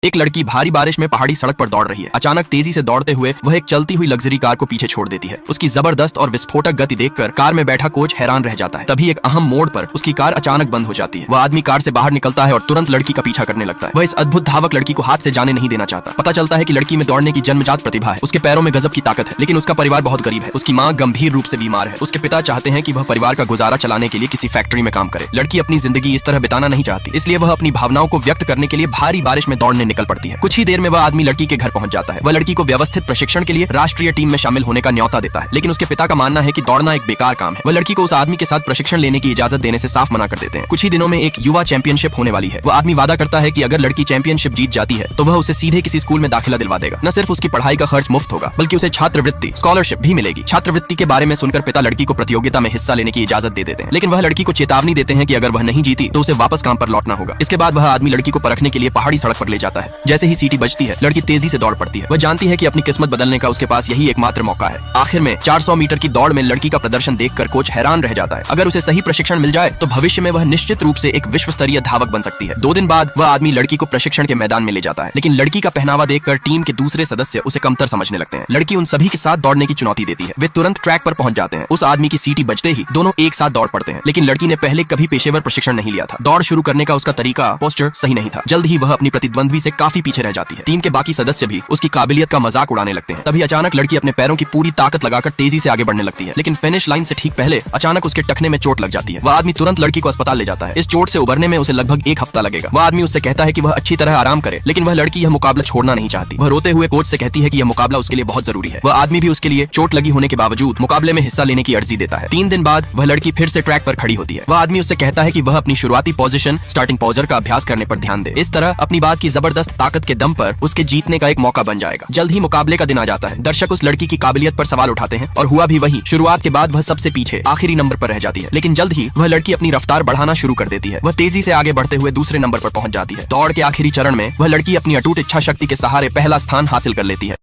एक लड़की भारी बारिश में पहाड़ी सड़क पर दौड़ रही है। अचानक तेजी से दौड़ते हुए वह एक चलती हुई लग्जरी कार को पीछे छोड़ देती है। उसकी जबरदस्त और विस्फोटक गति देखकर कार में बैठा कोच हैरान रह जाता है। तभी एक अहम मोड़ पर उसकी कार अचानक बंद हो जाती है। वह आदमी कार से बाहर निकलता है और तुरंत लड़की का पीछा करने लगता है। वह इस अद्भुत धावक लड़की को हाथ से जाने नहीं देना चाहता। पता चलता है कि लड़की में दौड़ने की जन्मजात प्रतिभा है। उसके पैरों में गजब की ताकत है, लेकिन उसका परिवार बहुत गरीब है। उसकी माँ गंभीर रूप से बीमार है। उसके पिता चाहते हैं कि वह परिवार का गुजारा चलाने के लिए किसी फैक्ट्री में काम करे। लड़की अपनी जिंदगी इस तरह बिताना नहीं चाहती, इसलिए वह अपनी भावनाओं को व्यक्त करने के लिए भारी बारिश में दौड़ने निकल पड़ती है। कुछ ही देर में वह आदमी लड़की के घर पहुंच जाता है। वह लड़की को व्यवस्थित प्रशिक्षण के लिए राष्ट्रीय टीम में शामिल होने का न्योता देता है, लेकिन उसके पिता का मानना है कि दौड़ना एक बेकार काम है। वह लड़की को उस आदमी के साथ प्रशिक्षण लेने की इजाजत देने से साफ मना कर देते हैं। कुछ ही दिनों में एक युवा चैंपियनशिप होने वाली है। वह आदमी वादा करता है कि अगर लड़की चैंपियनशिप जीत जाती है तो वह उसे सीधे किसी स्कूल में दाखिला दिलवा देगा। न सिर्फ उसकी पढ़ाई का खर्च मुफ्त होगा, बल्कि उसे छात्रवृत्ति स्कॉलरशिप भी मिलेगी। छात्रवृत्ति के बारे में सुनकर पिता लड़की को प्रतियोगिता में हिस्सा लेने की इजाजत दे देते हैं, लेकिन वह लड़की को चेतावनी देते हैं कि अगर वह नहीं जीती तो उसे वापस काम पर लौटना होगा। इसके बाद वह आदमी लड़की को परखने के लिए पहाड़ी सड़क पर ले जाता है। जैसे ही सीटी बजती है, लड़की तेजी से दौड़ पड़ती है। वह जानती है कि अपनी किस्मत बदलने का उसके पास यही एकमात्र मौका है। आखिर में 400 मीटर की दौड़ में लड़की का प्रदर्शन देखकर कोच हैरान रह जाता है। अगर उसे सही प्रशिक्षण मिल जाए तो भविष्य में वह निश्चित रूप से एक विश्व स्तरीय धावक बन सकती है। 2 दिन बाद वह आदमी लड़की को प्रशिक्षण के मैदान में ले जाता है, लेकिन लड़की का पहनावा देखकर टीम के दूसरे सदस्य उसे कमतर समझने लगते हैं। लड़की उन सभी के साथ दौड़ने की चुनौती देती है। वे तुरंत ट्रैक पर पहुंच जाते हैं। उस आदमी की सीटी बजते ही दोनों एक साथ दौड़ पड़ते हैं, लेकिन लड़की ने पहले कभी पेशेवर प्रशिक्षण नहीं लिया था। दौड़ शुरू करने का उसका तरीका पोस्चर सही नहीं था। जल्द ही वह अपनी प्रतिद्वंद्वी से काफी पीछे रह जाती है। टीम के बाकी सदस्य भी उसकी काबिलियत का मजाक उड़ाने लगते हैं। तभी अचानक लड़की अपने पैरों की पूरी ताकत लगाकर तेजी से आगे बढ़ने लगती है, लेकिन फिनिश लाइन से ठीक पहले अचानक उसके टखने में चोट लग जाती है। वह आदमी तुरंत लड़की को अस्पताल ले जाता है। इस चोट से उबरने में उसे लगभग 1 हफ्ता लगेगा। वह आदमी उससे कहता है कि वह अच्छी तरह आराम करे, लेकिन वह लड़की यह मुकाबला छोड़ना नहीं चाहती। वह रोते हुए कोच से कहती है कि यह मुकाबला उसके लिए बहुत जरूरी है। वह आदमी भी उसके लिए चोट लगी होने के बावजूद मुकाबले में हिस्सा लेने की अर्जी देता है। 3 दिन बाद वह लड़की फिर से ट्रैक पर खड़ी होती है। वह आदमी उससे कहता है कि वह अपनी शुरुआती पोजीशन स्टार्टिंग पोजर का अभ्यास करने पर ध्यान दे। इस तरह अपनी बात की जबरदस्त ताकत के दम पर उसके जीतने का एक मौका बन जाएगा। जल्द ही मुकाबले का दिन आ जाता है। दर्शक उस लड़की की काबिलियत पर सवाल उठाते हैं और हुआ भी वही। शुरुआत के बाद वह सबसे पीछे आखिरी नंबर पर रह जाती है, लेकिन जल्द ही वह लड़की अपनी रफ्तार बढ़ाना शुरू कर देती है। वह तेजी से आगे बढ़ते हुए दूसरे नंबर पर पहुंच जाती है। दौड़ के आखिरी चरण में वह लड़की अपनी अटूट इच्छा शक्ति के सहारे पहला स्थान हासिल कर लेती है।